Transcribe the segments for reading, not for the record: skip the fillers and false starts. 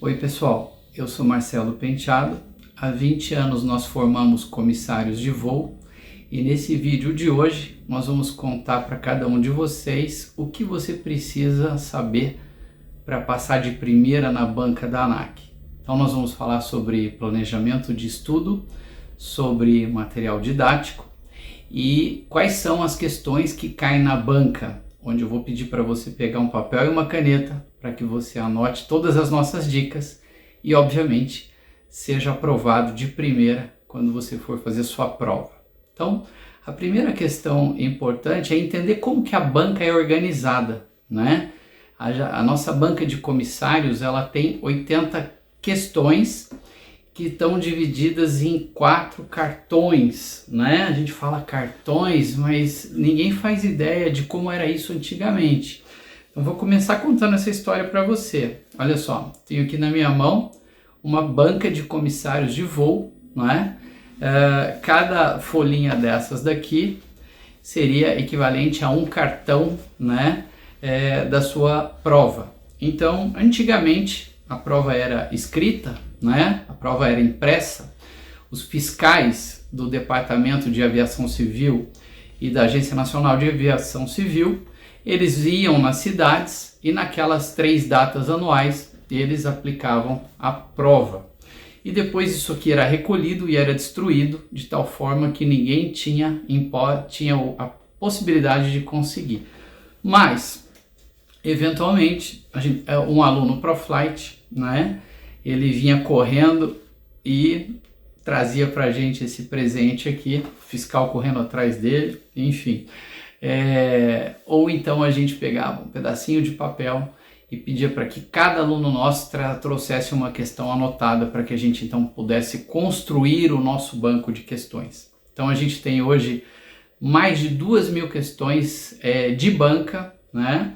Oi pessoal, eu sou Marcelo Penteado. Há 20 anos nós formamos comissários de voo e nesse vídeo de hoje nós vamos contar para cada um de vocês o que você precisa saber para passar de primeira na banca da ANAC. Então nós vamos falar sobre planejamento de estudo, sobre material didático e quais são as questões que caem na banca, onde eu vou pedir para você pegar um papel e uma caneta para que você anote todas as nossas dicas e, obviamente, seja aprovado de primeira quando você for fazer sua prova. Então, a primeira questão importante é entender como que a banca é organizada, né? A nossa banca de comissários, ela tem 80 questões que estão divididas em 4 cartões, né? A gente fala cartões, mas ninguém faz ideia de como era isso antigamente. Então vou começar contando essa história para você. Olha só, tenho aqui na minha mão uma banca de comissários de voo, não é? Cada folhinha dessas daqui seria equivalente a um cartão, né? Da sua prova. Então, antigamente a prova era escrita, né? A prova era impressa. Os fiscais do Departamento de Aviação Civil e da Agência Nacional de Aviação Civil, eles iam nas cidades e naquelas 3 datas anuais eles aplicavam a prova. E depois isso aqui era recolhido e era destruído de tal forma que ninguém tinha a possibilidade de conseguir. Mas, eventualmente, um aluno ProFlight, né? Ele vinha correndo e trazia para a gente esse presente aqui, o fiscal correndo atrás dele, enfim. Ou então a gente pegava um pedacinho de papel e pedia para que cada aluno nosso trouxesse uma questão anotada para que a gente então pudesse construir o nosso banco de questões. Então a gente tem hoje mais de 2.000 questões de banca, né?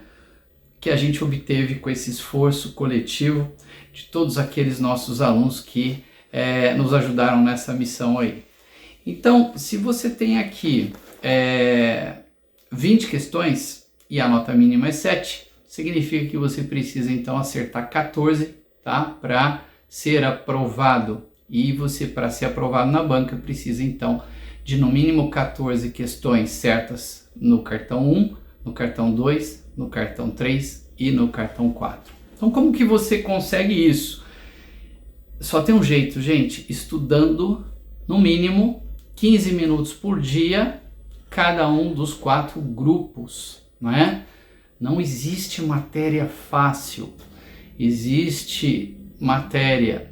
Que a gente obteve com esse esforço coletivo de todos aqueles nossos alunos que nos ajudaram nessa missão aí. Então, se você tem aqui 20 questões e a nota mínima é 7, significa que você precisa então acertar 14, tá? Para ser aprovado. E você, para ser aprovado na banca, precisa então de no mínimo 14 questões certas no cartão 1, no cartão 2, no cartão 3 e no cartão 4. Então, como que você consegue isso? Só tem um jeito, gente, estudando no mínimo 15 minutos por dia, cada um dos 4 grupos, não é? Não existe matéria fácil, existe matéria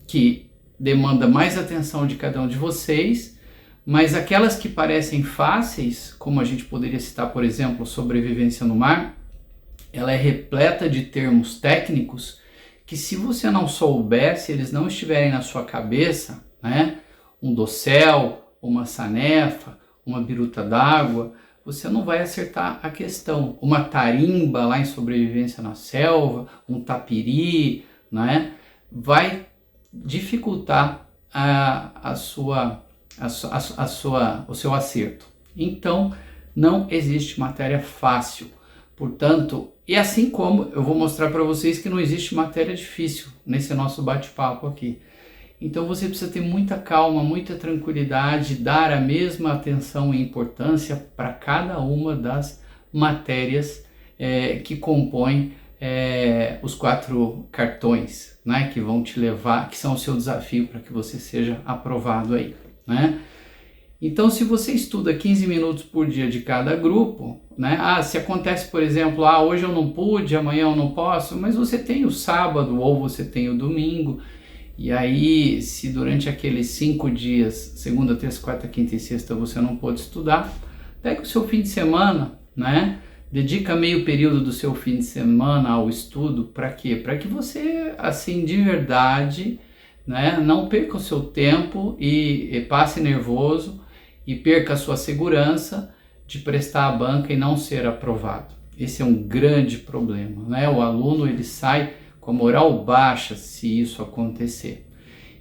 que demanda mais atenção de cada um de vocês, mas aquelas que parecem fáceis, como a gente poderia citar, por exemplo, sobrevivência no mar, ela é repleta de termos técnicos que, se você não souber, se eles não estiverem na sua cabeça, né, um dossel, uma sanefa, uma biruta d'água, você não vai acertar a questão. Uma tarimba lá em sobrevivência na selva, um tapiri, né, vai dificultar o seu acerto. Então, não existe matéria fácil. Portanto, e assim como eu vou mostrar para vocês que não existe matéria difícil nesse nosso bate-papo aqui. Então você precisa ter muita calma, muita tranquilidade, dar a mesma atenção e importância para cada uma das matérias que compõem os 4 cartões, né, que vão te levar, que são o seu desafio para que você seja aprovado aí, né? Então, se você estuda 15 minutos por dia de cada grupo, né? Se acontece, por exemplo, hoje eu não pude, amanhã eu não posso, mas você tem o sábado ou você tem o domingo, e aí, se durante aqueles 5 dias, segunda, terça, quarta, quinta e sexta, você não pôde estudar, pega o seu fim de semana, né? Dedica meio período do seu fim de semana ao estudo, para quê? Para que você, assim, de verdade, né, não perca o seu tempo e passe nervoso, e perca a sua segurança de prestar a banca e não ser aprovado. Esse é um grande problema, né? O aluno, ele sai com a moral baixa se isso acontecer.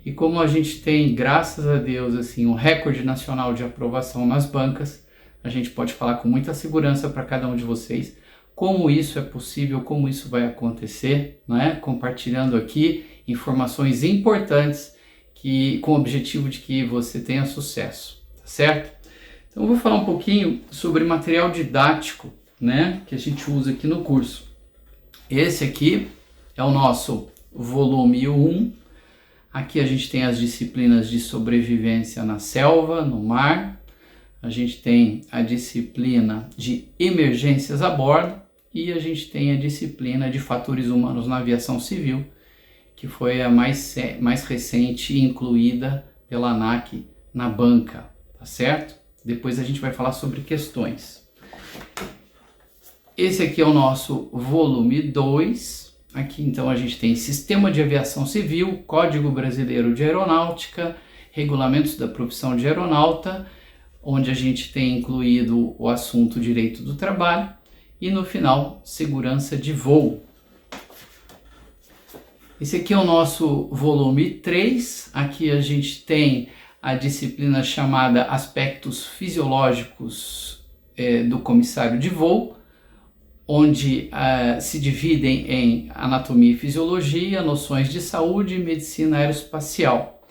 E como a gente tem, graças a Deus, assim, um recorde nacional de aprovação nas bancas, a gente pode falar com muita segurança para cada um de vocês como isso é possível, como isso vai acontecer, né? Compartilhando aqui informações importantes com o objetivo de que você tenha sucesso, tá certo? Então eu vou falar um pouquinho sobre material didático, né, que a gente usa aqui no curso. Esse aqui é o nosso volume 1. Aqui a gente tem as disciplinas de sobrevivência na selva, no mar. A gente tem a disciplina de emergências a bordo e a gente tem a disciplina de fatores humanos na aviação civil, que foi a mais recente incluída pela ANAC na banca, tá certo? Depois a gente vai falar sobre questões. Esse aqui é o nosso volume 2. Aqui então a gente tem Sistema de Aviação Civil, Código Brasileiro de Aeronáutica, Regulamentos da Profissão de Aeronauta, onde a gente tem incluído o assunto Direito do Trabalho e no final Segurança de Voo. Esse aqui é o nosso volume 3. Aqui a gente tem a disciplina chamada Aspectos Fisiológicos do Comissário de Voo, onde se dividem em anatomia e fisiologia, noções de saúde e medicina aeroespacial.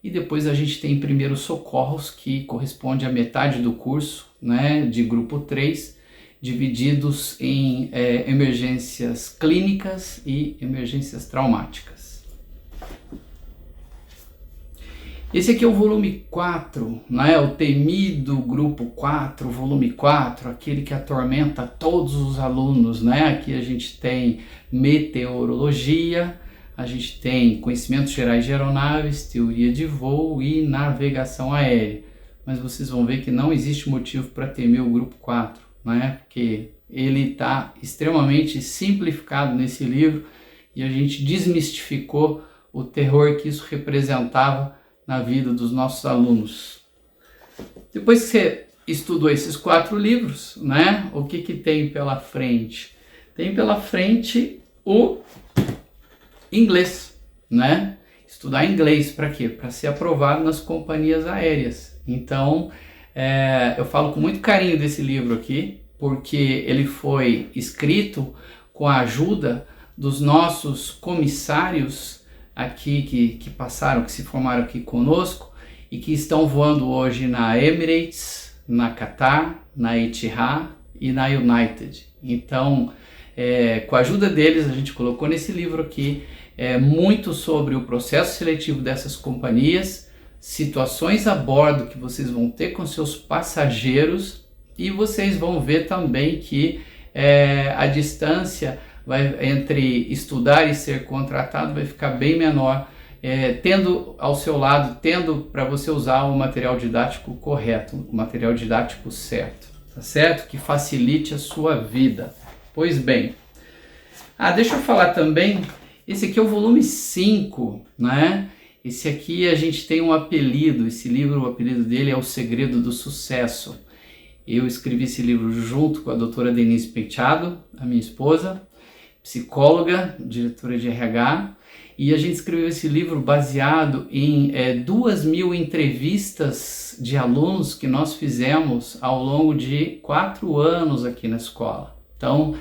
E depois a gente tem primeiros socorros, que corresponde à metade do curso, né, de grupo 3, divididos em emergências clínicas e emergências traumáticas. Esse aqui é o volume 4, né? O temido grupo 4, volume 4, aquele que atormenta todos os alunos, né? Aqui a gente tem meteorologia, a gente tem conhecimentos gerais de aeronaves, teoria de voo e navegação aérea. Mas vocês vão ver que não existe motivo para temer o grupo 4, né? Porque ele está extremamente simplificado nesse livro e a gente desmistificou o terror que isso representava na vida dos nossos alunos. Depois que você estudou esses 4 livros, né, o que tem pela frente? Tem pela frente o inglês, né? Estudar inglês para quê? Para ser aprovado nas companhias aéreas. Então, eu falo com muito carinho desse livro aqui, porque ele foi escrito com a ajuda dos nossos comissários aqui que passaram, que se formaram aqui conosco e que estão voando hoje na Emirates, na Qatar, na Etihad e na United. Então, com a ajuda deles, a gente colocou nesse livro aqui muito sobre o processo seletivo dessas companhias, situações a bordo que vocês vão ter com seus passageiros e vocês vão ver também que a distância entre estudar e ser contratado vai ficar bem menor, tendo ao seu lado, tendo para você usar o material didático correto, o material didático certo, tá certo? Que facilite a sua vida. Pois bem, deixa eu falar também, esse aqui é o volume 5, né? Esse aqui a gente tem um apelido, esse livro, o apelido dele é O Segredo do Sucesso. Eu escrevi esse livro junto com a doutora Denise Penteado, a minha esposa, psicóloga, diretora de RH, e a gente escreveu esse livro baseado em 2.000 entrevistas de alunos que nós fizemos ao longo de 4 anos aqui na escola. Então,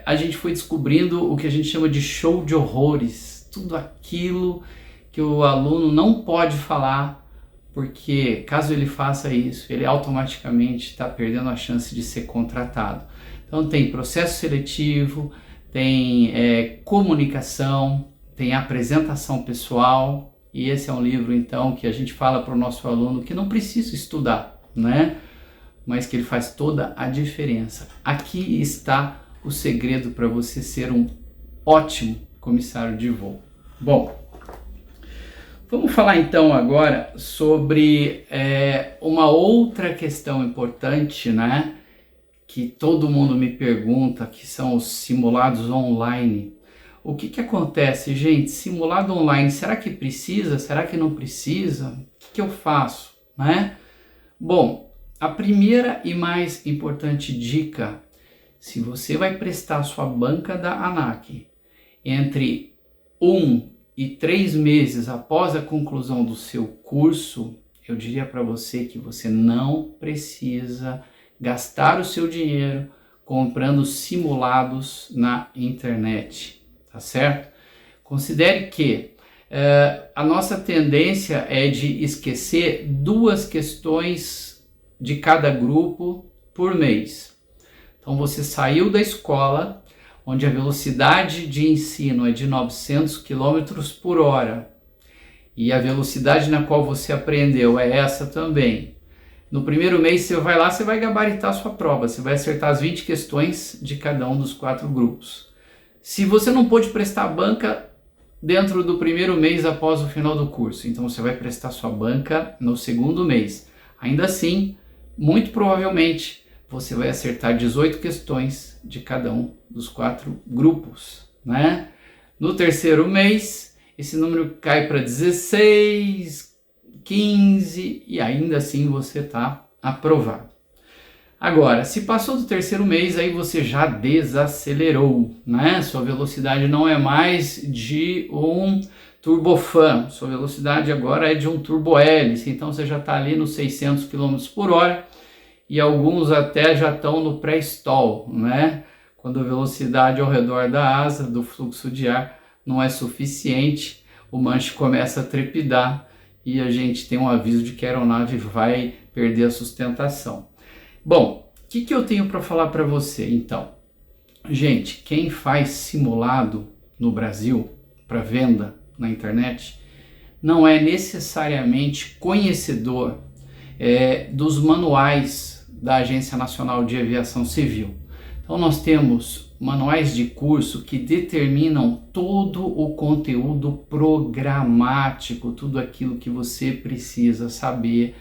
a gente foi descobrindo o que a gente chama de show de horrores, tudo aquilo que o aluno não pode falar, porque caso ele faça isso, ele automaticamente está perdendo a chance de ser contratado. Então tem processo seletivo, tem comunicação, tem apresentação pessoal, e esse é um livro então que a gente fala para o nosso aluno que não precisa estudar, né? Mas que ele faz toda a diferença. Aqui está o segredo para você ser um ótimo comissário de voo. Bom, vamos falar então agora sobre uma outra questão importante, né? Que todo mundo me pergunta, que são os simulados online. O que acontece, gente? Simulado online, será que precisa? Será que não precisa? O que eu faço, né? Bom, a primeira e mais importante dica, se você vai prestar sua banca da ANAC entre 1 e 3 meses após a conclusão do seu curso, eu diria para você que você não precisa gastar o seu dinheiro comprando simulados na internet, tá certo? Considere que a nossa tendência é de esquecer 2 questões de cada grupo por mês. Então você saiu da escola, onde a velocidade de ensino é de 900 km por hora, e a velocidade na qual você aprendeu é essa também. No primeiro mês você vai lá, você vai gabaritar a sua prova, você vai acertar as 20 questões de cada um dos 4 grupos. Se você não pôde prestar banca dentro do primeiro mês após o final do curso, então você vai prestar sua banca no segundo mês. Ainda assim, muito provavelmente, você vai acertar 18 questões de cada um dos 4 grupos, né? No terceiro mês, esse número cai para 16, 15 e ainda assim você está aprovado. Agora, se passou do terceiro mês, aí você já desacelerou, né? Sua velocidade não é mais de um turbofan, sua velocidade agora é de um turbo-hélice, então você já está ali nos 600 km por hora e alguns até já estão no pré-stall, né? Quando a velocidade ao redor da asa, do fluxo de ar, não é suficiente, o manche começa a trepidar e a gente tem um aviso de que a aeronave vai perder a sustentação. Bom, o que eu tenho para falar para você então? Gente, quem faz simulado no Brasil para venda na internet não é necessariamente conhecedor dos manuais da Agência Nacional de Aviação Civil. Então nós temos manuais de curso que determinam todo o conteúdo programático, tudo aquilo que você precisa saber,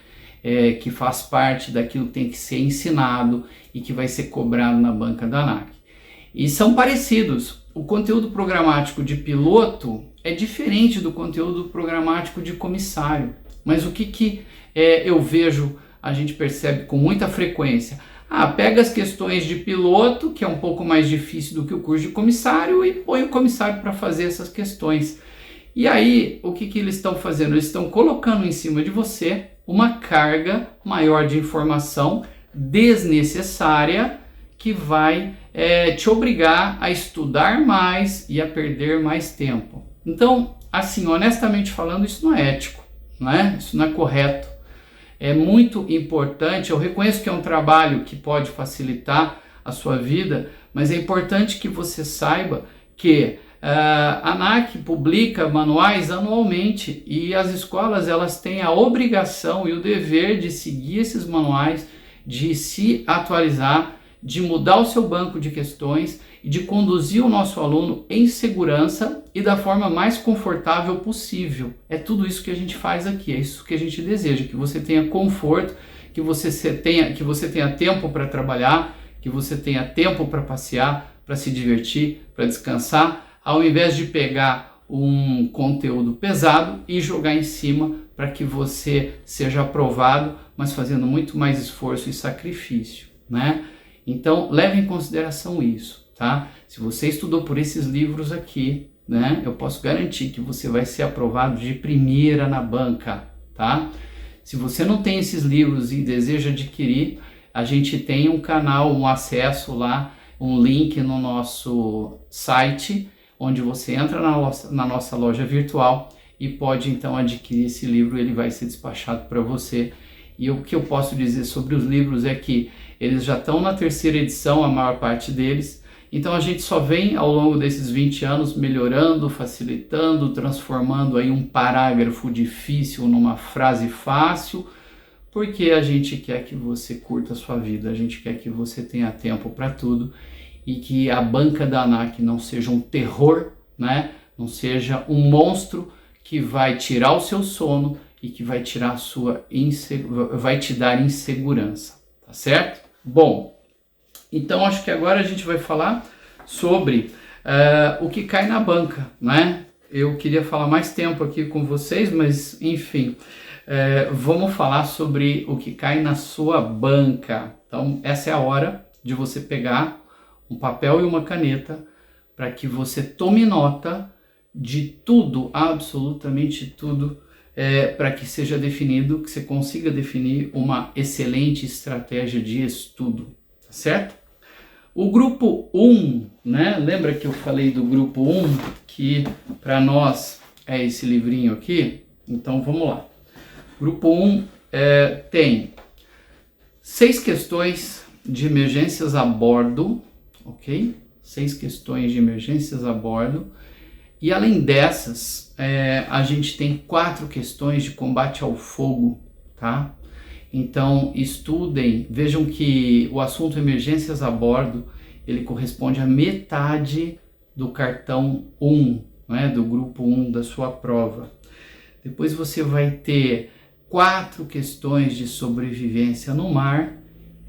que faz parte daquilo que tem que ser ensinado e que vai ser cobrado na banca da ANAC. E são parecidos. O conteúdo programático de piloto é diferente do conteúdo programático de comissário. Mas o que eu vejo, a gente percebe com muita frequência? Pega as questões de piloto, que é um pouco mais difícil do que o curso de comissário, e põe o comissário para fazer essas questões. E aí, o que eles estão fazendo? Eles estão colocando em cima de você uma carga maior de informação desnecessária que vai te obrigar a estudar mais e a perder mais tempo. Então, assim, honestamente falando, isso não é ético, né? Isso não é correto. É muito importante, eu reconheço que é um trabalho que pode facilitar a sua vida, mas é importante que você saiba que a ANAC publica manuais anualmente e as escolas elas têm a obrigação e o dever de seguir esses manuais, de se atualizar, de mudar o seu banco de questões e de conduzir o nosso aluno em segurança e da forma mais confortável possível. É tudo isso que a gente faz aqui, é isso que a gente deseja, que você tenha conforto, que você tenha tempo para trabalhar, que você tenha tempo para passear, para se divertir, para descansar, ao invés de pegar um conteúdo pesado e jogar em cima para que você seja aprovado, mas fazendo muito mais esforço e sacrifício, né? Então, leve em consideração isso, tá? Se você estudou por esses livros aqui, né, eu posso garantir que você vai ser aprovado de primeira na banca, tá? Se você não tem esses livros e deseja adquirir, a gente tem um canal, um acesso lá, um link no nosso site, onde você entra na nossa loja virtual e pode então adquirir esse livro, ele vai ser despachado para você. E o que eu posso dizer sobre os livros é que eles já estão na 3ª edição, a maior parte deles, então a gente só vem ao longo desses 20 anos melhorando, facilitando, transformando aí um parágrafo difícil numa frase fácil, porque a gente quer que você curta a sua vida, a gente quer que você tenha tempo para tudo e que a banca da ANAC não seja um terror, né? Não seja um monstro que vai tirar o seu sono e que vai tirar vai te dar insegurança, tá certo? Bom, então acho que agora a gente vai falar sobre o que cai na banca, né? Eu queria falar mais tempo aqui com vocês, mas enfim, vamos falar sobre o que cai na sua banca. Então essa é a hora de você pegar um papel e uma caneta para que você tome nota de tudo, absolutamente tudo, para que seja definido, que você consiga definir uma excelente estratégia de estudo, tá certo? O grupo 1, né? Lembra que eu falei do grupo 1, que para nós é esse livrinho aqui? Então vamos lá. Grupo 1 tem 6 questões de emergências a bordo, ok? 6 questões de emergências a bordo. E além dessas, a gente tem 4 questões de combate ao fogo, tá? Então estudem, vejam que o assunto emergências a bordo, ele corresponde a metade do cartão 1, né, do grupo 1 da sua prova. Depois você vai ter 4 questões de sobrevivência no mar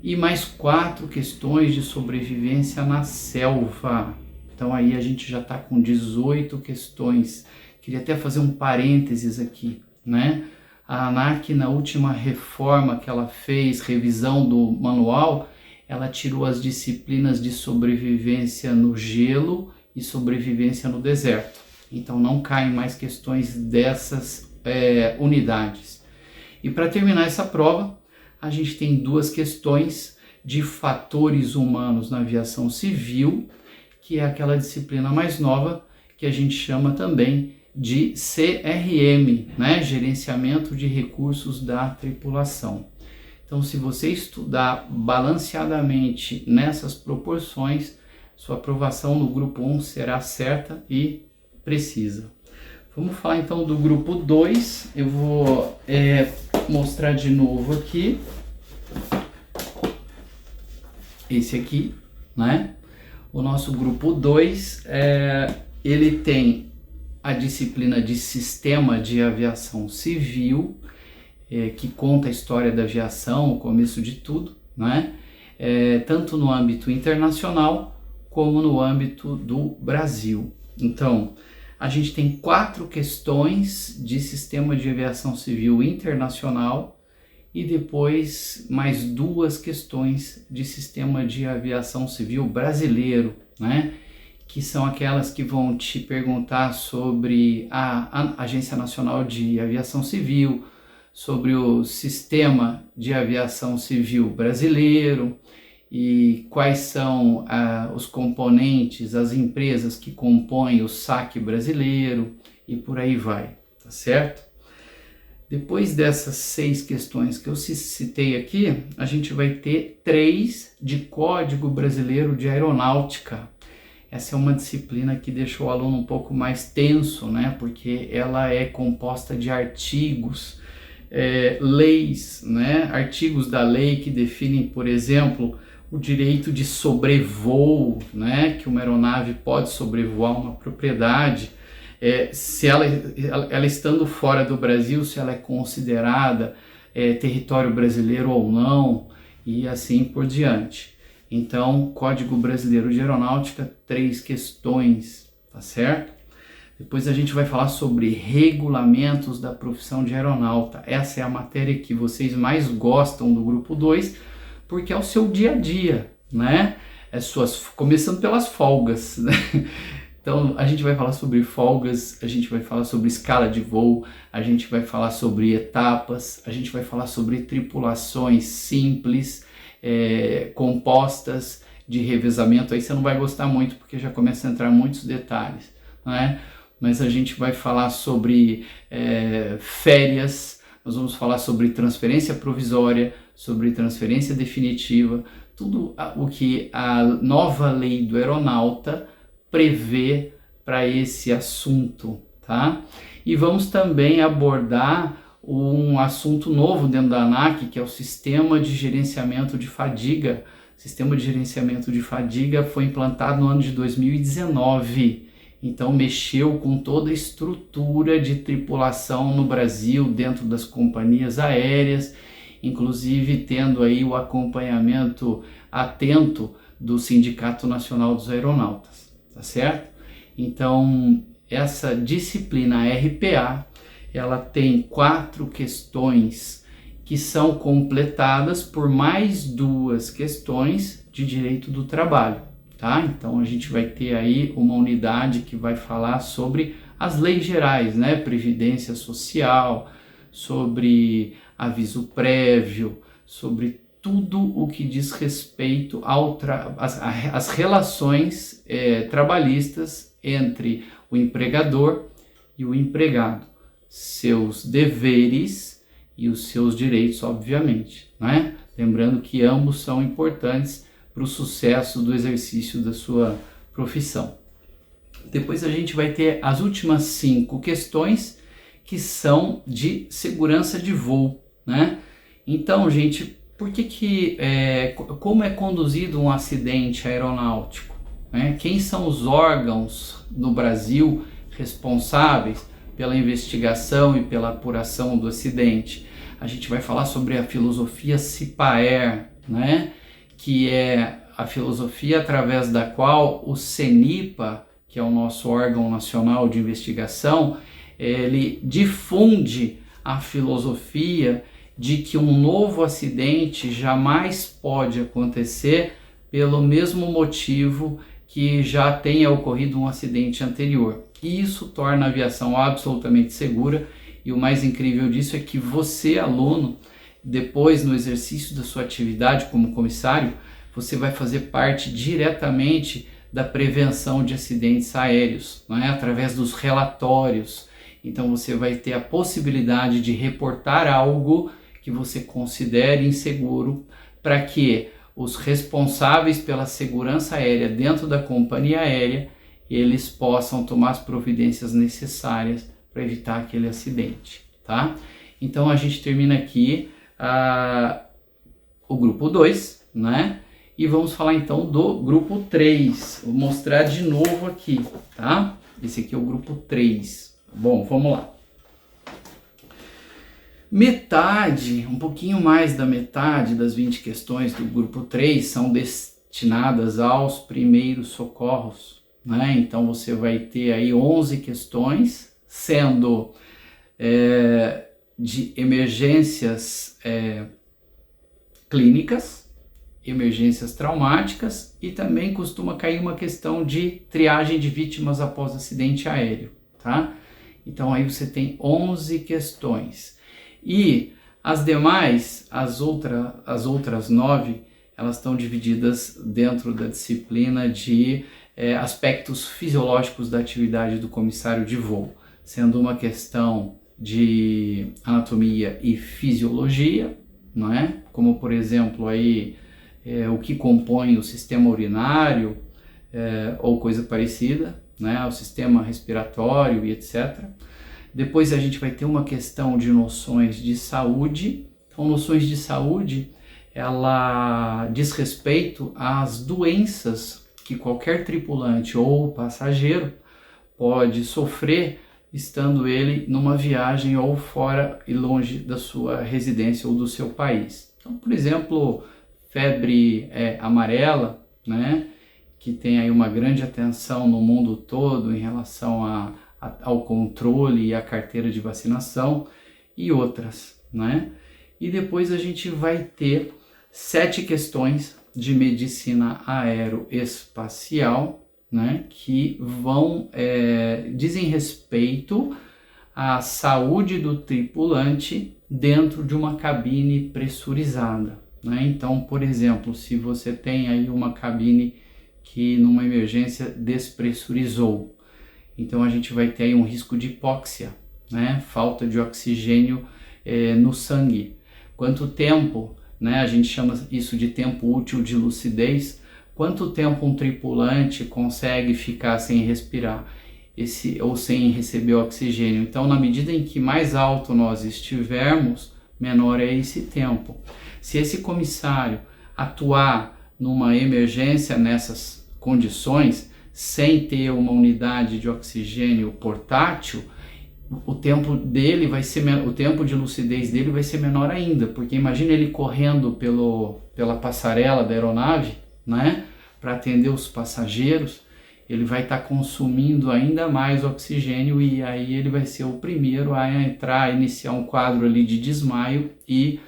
e mais 4 questões de sobrevivência na selva. Então aí a gente já está com 18 questões. Queria até fazer um parênteses aqui, né? A ANAC, na última reforma que ela fez, revisão do manual, ela tirou as disciplinas de sobrevivência no gelo e sobrevivência no deserto. Então não caem mais questões dessas unidades. E para terminar essa prova, a gente tem 2 questões de fatores humanos na aviação civil, que é aquela disciplina mais nova que a gente chama também de CRM, né? Gerenciamento de recursos da tripulação. Então, se você estudar balanceadamente nessas proporções, sua aprovação no grupo 1 será certa e precisa. Vamos falar então do grupo 2. Eu vou mostrar de novo aqui. Esse aqui, né? O nosso grupo 2, ele tem a disciplina de Sistema de Aviação Civil, que conta a história da aviação, o começo de tudo, né? Tanto no âmbito internacional como no âmbito do Brasil. Então, a gente tem 4 questões de Sistema de Aviação Civil internacional e depois mais 2 questões de Sistema de Aviação Civil brasileiro, né? Que são aquelas que vão te perguntar sobre a Agência Nacional de Aviação Civil, sobre o Sistema de Aviação Civil brasileiro e quais são os componentes, as empresas que compõem o SAC brasileiro e por aí vai, tá certo? Depois dessas 6 questões que eu citei aqui, a gente vai ter 3 de Código Brasileiro de Aeronáutica. Essa é uma disciplina que deixa o aluno um pouco mais tenso, né? Porque ela é composta de artigos, leis, né? Artigos da lei que definem, por exemplo, o direito de sobrevoo, né? Que uma aeronave pode sobrevoar uma propriedade, se ela estando fora do Brasil, se ela é considerada território brasileiro ou não, e assim por diante. Então, Código Brasileiro de Aeronáutica, 3 questões, tá certo? Depois a gente vai falar sobre regulamentos da profissão de aeronauta. Essa é a matéria que vocês mais gostam do grupo 2, porque é o seu dia a dia, né? Começando pelas folgas, né? Então, a gente vai falar sobre folgas, a gente vai falar sobre escala de voo, a gente vai falar sobre etapas, a gente vai falar sobre tripulações simples, compostas de revezamento. Aí você não vai gostar muito porque já começa a entrar muitos detalhes, né? Mas a gente vai falar sobre férias, nós vamos falar sobre transferência provisória, sobre transferência definitiva, tudo o que a nova lei do aeronauta prevê para esse assunto, tá? E vamos também abordar um assunto novo dentro da ANAC, que é o Sistema de Gerenciamento de Fadiga. O Sistema de Gerenciamento de Fadiga foi implantado no ano de 2019, então mexeu com toda a estrutura de tripulação no Brasil, dentro das companhias aéreas, inclusive tendo aí o acompanhamento atento do Sindicato Nacional dos Aeronautas, tá certo? Então, essa disciplina RPA, ela tem 4 questões que são completadas por mais 2 questões de direito do trabalho, tá? Então a gente vai ter aí uma unidade que vai falar sobre as leis gerais, né? Previdência social, sobre aviso prévio, sobre tudo o que diz respeito às relações trabalhistas entre o empregador e o empregado, seus deveres e os seus direitos, obviamente, né? Lembrando que ambos são importantes para o sucesso do exercício da sua profissão. Depois a gente vai ter as últimas 5 questões que são de segurança de voo, né? Então, gente, como é conduzido um acidente aeronáutico, né? Quem são os órgãos no Brasil responsáveis pela investigação e pela apuração do acidente? A gente vai falar sobre a filosofia CIPAER, né? Que é a filosofia através da qual o CENIPA, que é o nosso órgão nacional de investigação, ele difunde a filosofia de que um novo acidente jamais pode acontecer pelo mesmo motivo que já tenha ocorrido um acidente anterior. E isso torna a aviação absolutamente segura, e o mais incrível disso é que você, aluno, depois no exercício da sua atividade como comissário, você vai fazer parte diretamente da prevenção de acidentes aéreos, não é? Através dos relatórios. Então você vai ter a possibilidade de reportar algo que você considere inseguro, para que os responsáveis pela segurança aérea dentro da companhia aérea, eles possam tomar as providências necessárias para evitar aquele acidente, tá? Então a gente termina aqui o grupo 2, né? E vamos falar então do grupo 3. Vou mostrar de novo aqui, tá? Esse aqui é o grupo 3. Bom, vamos lá. Metade, um pouquinho mais da metade das 20 questões do grupo 3 são destinadas aos primeiros socorros, né? Então você vai ter aí 11 questões, sendo de emergências clínicas, emergências traumáticas, e também costuma cair uma questão de triagem de vítimas após acidente aéreo, tá? Então aí você tem 11 questões. E as demais, as outras 9, elas estão divididas dentro da disciplina de aspectos fisiológicos da atividade do comissário de voo, sendo uma questão de anatomia e fisiologia, não é? Como, por exemplo, aí, o que compõe o sistema urinário ou coisa parecida, né? O sistema respiratório e etc. Depois a gente vai ter uma questão de noções de saúde. Então, noções de saúde, ela diz respeito às doenças que qualquer tripulante ou passageiro pode sofrer estando ele numa viagem ou fora e longe da sua residência ou do seu país. Então, por exemplo, febre amarela, né, que tem aí uma grande atenção no mundo todo em relação ao controle e à carteira de vacinação e outras, né? E depois a gente vai ter 7 questões de medicina aeroespacial, né, que dizem respeito à saúde do tripulante dentro de uma cabine pressurizada, né? Então, por exemplo, se você tem aí uma cabine que numa emergência despressurizou, então a gente vai ter aí um risco de hipóxia, né? Falta de oxigênio no sangue. Quanto tempo, né? A gente chama isso de tempo útil de lucidez. Quanto tempo um tripulante consegue ficar sem respirar ou sem receber oxigênio? Então, na medida em que mais alto nós estivermos, menor é esse tempo. Se esse comissário atuar numa emergência nessas condições, sem ter uma unidade de oxigênio portátil, o tempo dele vai ser, o tempo de lucidez dele vai ser menor ainda, porque imagina ele correndo pela passarela da aeronave, né, para atender os passageiros, ele vai estar consumindo ainda mais oxigênio, e aí ele vai ser o primeiro a iniciar um quadro ali de desmaio e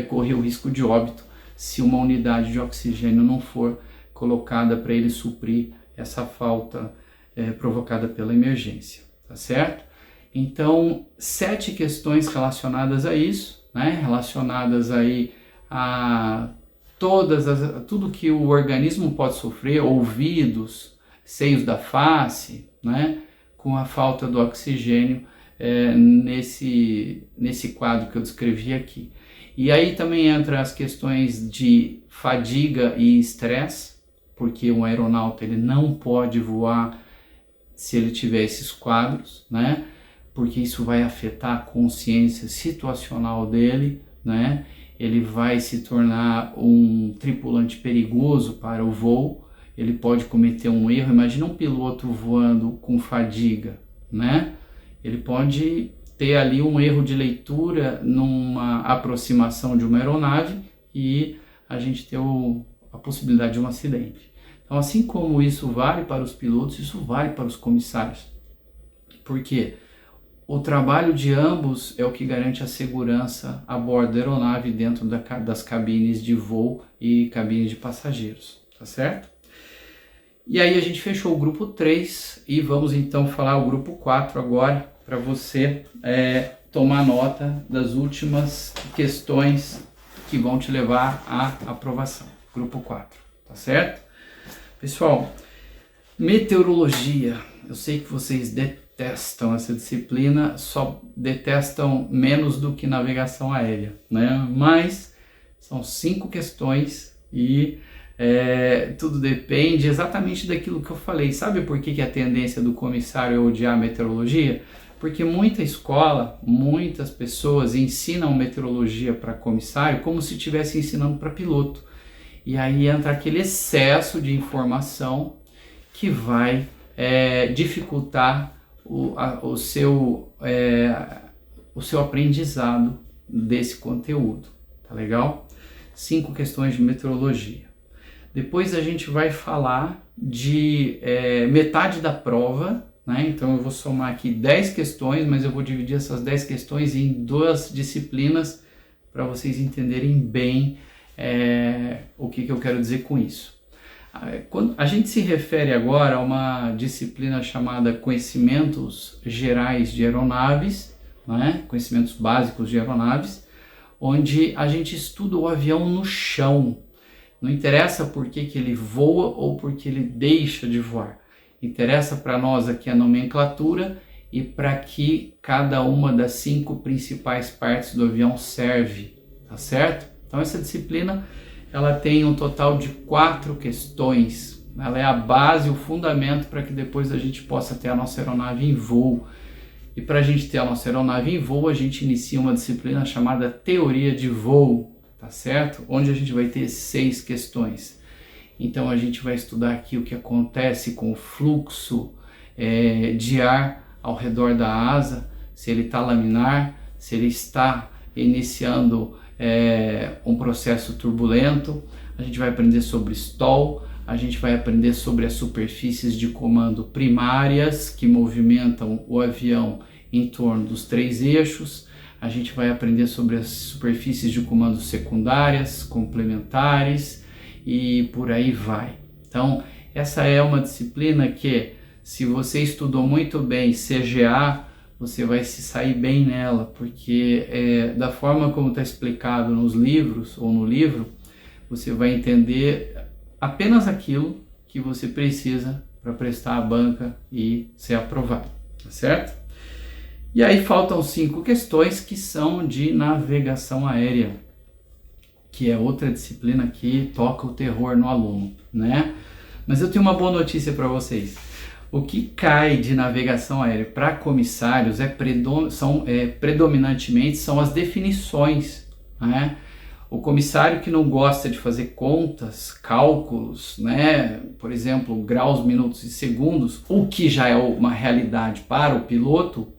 correr o risco de óbito se uma unidade de oxigênio não for colocada para ele suprir essa falta provocada pela emergência, tá certo? Então, 7 questões relacionadas a isso, né? Relacionadas aí tudo que o organismo pode sofrer, ouvidos, seios da face, né, com a falta do oxigênio nesse quadro que eu descrevi aqui. E aí também entra as questões de fadiga e estresse, porque um aeronauta ele não pode voar se ele tiver esses quadros, né? Porque isso vai afetar a consciência situacional dele, né? Ele vai se tornar um tripulante perigoso para o voo, ele pode cometer um erro. Imagina um piloto voando com fadiga, né? Ele pode ter ali um erro de leitura numa aproximação de uma aeronave e a gente ter a possibilidade de um acidente. Então, assim como isso vale para os pilotos, isso vale para os comissários. Por quê? O trabalho de ambos é o que garante a segurança a bordo da aeronave dentro das cabines de voo e cabines de passageiros, tá certo? E aí a gente fechou o grupo 3 e vamos então falar o grupo 4 agora, para você tomar nota das últimas questões que vão te levar à aprovação. Grupo 4, tá certo? Pessoal, meteorologia, eu sei que vocês detestam essa disciplina, só detestam menos do que navegação aérea, né? Mas são 5 questões e tudo depende exatamente daquilo que eu falei. Sabe por que a tendência do comissário é odiar a meteorologia? Porque muita escola, muitas pessoas ensinam meteorologia para comissário como se estivesse ensinando para piloto. E aí entra aquele excesso de informação que vai dificultar o seu aprendizado desse conteúdo, tá legal? 5 questões de meteorologia. Depois a gente vai falar de metade da prova, né? Então eu vou somar aqui 10 questões, mas eu vou dividir essas 10 questões em 2 disciplinas para vocês entenderem bem o que eu quero dizer com isso. Quando a gente se refere agora a uma disciplina chamada Conhecimentos Gerais de Aeronaves, né? Conhecimentos básicos de aeronaves, onde a gente estuda o avião no chão. Não interessa por que ele voa ou por que ele deixa de voar. Interessa para nós aqui a nomenclatura e para que cada uma das 5 principais partes do avião serve, tá certo? Então essa disciplina ela tem um total de 4 questões. Ela é a base, o fundamento para que depois a gente possa ter a nossa aeronave em voo. E para a gente ter a nossa aeronave em voo, a gente inicia uma disciplina chamada Teoria de Voo, tá certo? Onde a gente vai ter 6 questões. Então a gente vai estudar aqui o que acontece com o fluxo de ar ao redor da asa, se ele está laminar, se ele está iniciando um processo turbulento. A gente vai aprender sobre stall, a gente vai aprender sobre as superfícies de comando primárias que movimentam o avião em torno dos 3 eixos. A gente vai aprender sobre as superfícies de comando secundárias, complementares e por aí vai. Então, essa é uma disciplina que, se você estudou muito bem CGA, você vai se sair bem nela, porque da forma como está explicado nos livros ou no livro, você vai entender apenas aquilo que você precisa para prestar a banca e ser aprovado, tá certo? E aí faltam 5 questões que são de navegação aérea, que é outra disciplina que toca o terror no aluno, né? Mas eu tenho uma boa notícia para vocês. O que cai de navegação aérea para comissários predominantemente são as definições, né? O comissário que não gosta de fazer contas, cálculos, né? Por exemplo, graus, minutos e segundos, o que já é uma realidade para o piloto,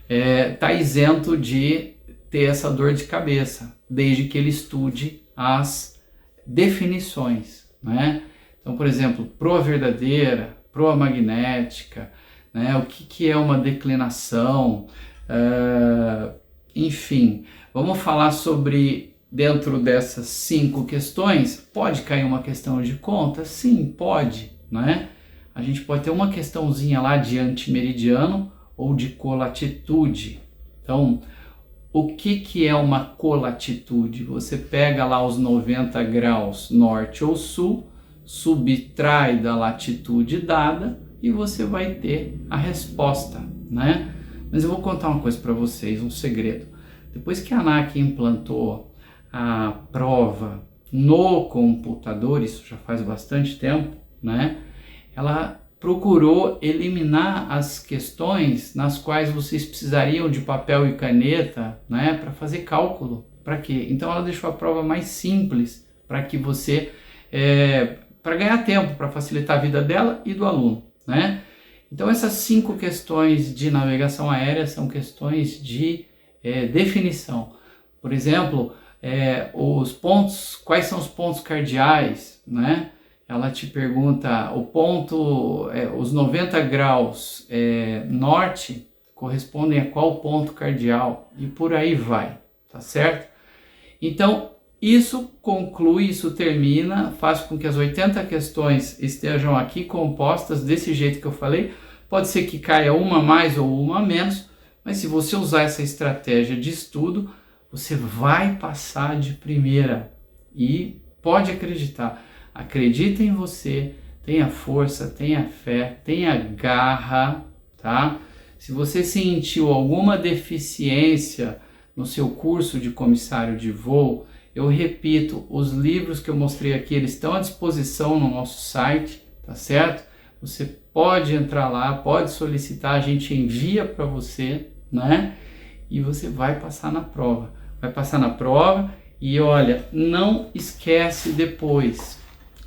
está isento de ter essa dor de cabeça, desde que ele estude as definições, né? Então, por exemplo, proa verdadeira, proa magnética, né? O que é uma declinação, enfim, vamos falar sobre, dentro dessas 5 questões, pode cair uma questão de conta? Sim, pode, né? A gente pode ter uma questãozinha lá de antimeridiano ou de colatitude. Então, o que é uma colatitude? Você pega lá os 90 graus norte ou sul, subtrai da latitude dada e você vai ter a resposta, né? Mas eu vou contar uma coisa para vocês, um segredo. Depois que a ANAC implantou a prova no computador, isso já faz bastante tempo, né? Ela procurou eliminar as questões nas quais vocês precisariam de papel e caneta, né, para fazer cálculo. Para quê? Então ela deixou a prova mais simples para que você, para ganhar tempo, para facilitar a vida dela e do aluno, né? Então essas 5 questões de navegação aérea são questões de definição. Por exemplo, os pontos, quais são os pontos cardeais, né? Ela te pergunta o ponto, os 90 graus norte correspondem a qual ponto cardeal e por aí vai, tá certo? Então isso conclui, isso termina, faz com que as 80 questões estejam aqui compostas desse jeito que eu falei. Pode ser que caia uma a mais ou uma a menos, mas se você usar essa estratégia de estudo, você vai passar de primeira e pode acreditar. Acredita em você, tenha força, tenha fé, tenha garra, tá? Se você sentiu alguma deficiência no seu curso de comissário de voo, eu repito, os livros que eu mostrei aqui, eles estão à disposição no nosso site, tá certo? Você pode entrar lá, pode solicitar, a gente envia para você, né? E você vai passar na prova. Vai passar na prova e olha, não esquece depois.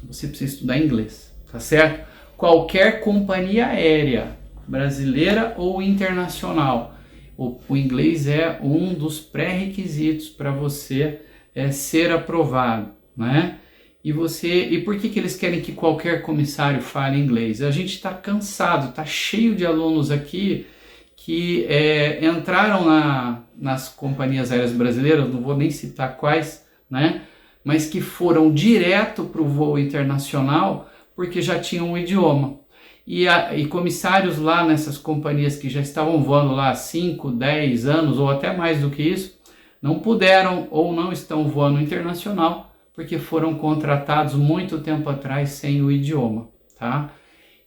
Você precisa estudar inglês, tá certo? Qualquer companhia aérea, brasileira ou internacional, o inglês é um dos pré-requisitos para você ser aprovado, né? E por que eles querem que qualquer comissário fale inglês? A gente está cansado, está cheio de alunos aqui que entraram nas companhias aéreas brasileiras, não vou nem citar quais, né? Mas que foram direto para o voo internacional porque já tinham um idioma. E comissários lá nessas companhias que já estavam voando lá há 5, 10 anos ou até mais do que isso, não puderam ou não estão voando internacional porque foram contratados muito tempo atrás sem o idioma, tá?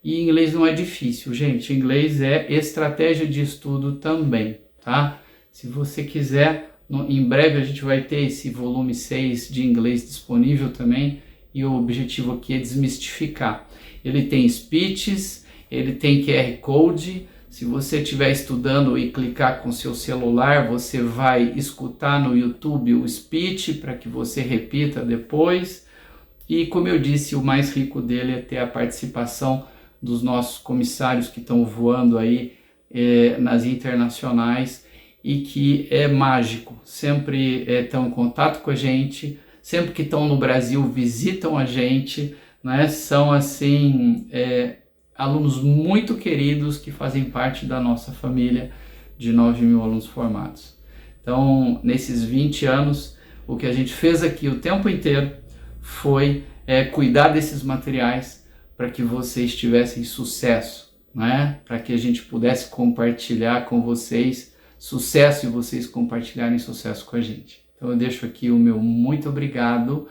E inglês não é difícil, gente. Inglês é estratégia de estudo também, tá? Se você quiser, em breve a gente vai ter esse volume 6 de inglês disponível também, e o objetivo aqui é desmistificar. Ele tem speeches, ele tem QR Code. Se você estiver estudando e clicar com seu celular, você vai escutar no YouTube o speech para que você repita depois. E como eu disse, o mais rico dele é ter a participação dos nossos comissários que estão voando aí nas internacionais e que é mágico. Sempre estão em contato com a gente, sempre que estão no Brasil visitam a gente, né? São assim alunos muito queridos que fazem parte da nossa família de 9.000 alunos formados. Então, nesses 20 anos, o que a gente fez aqui o tempo inteiro foi cuidar desses materiais para que vocês tivessem sucesso, né? Para que a gente pudesse compartilhar com vocês sucesso e vocês compartilharem sucesso com a gente. Então eu deixo aqui o meu muito obrigado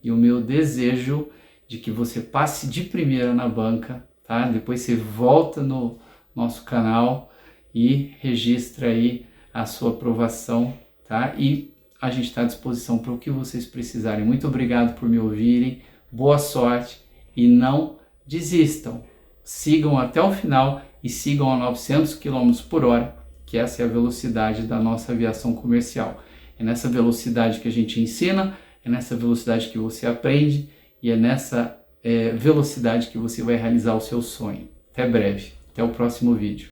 e o meu desejo de que você passe de primeira na banca, tá? Depois você volta no nosso canal e registra aí a sua aprovação, tá? E a gente está à disposição para o que vocês precisarem. Muito obrigado por me ouvirem, boa sorte e não desistam. Sigam até o final e sigam a 900 km por hora, que essa é a velocidade da nossa aviação comercial. É nessa velocidade que a gente ensina, é nessa velocidade que você aprende e é nessa velocidade que você vai realizar o seu sonho. Até breve, até o próximo vídeo.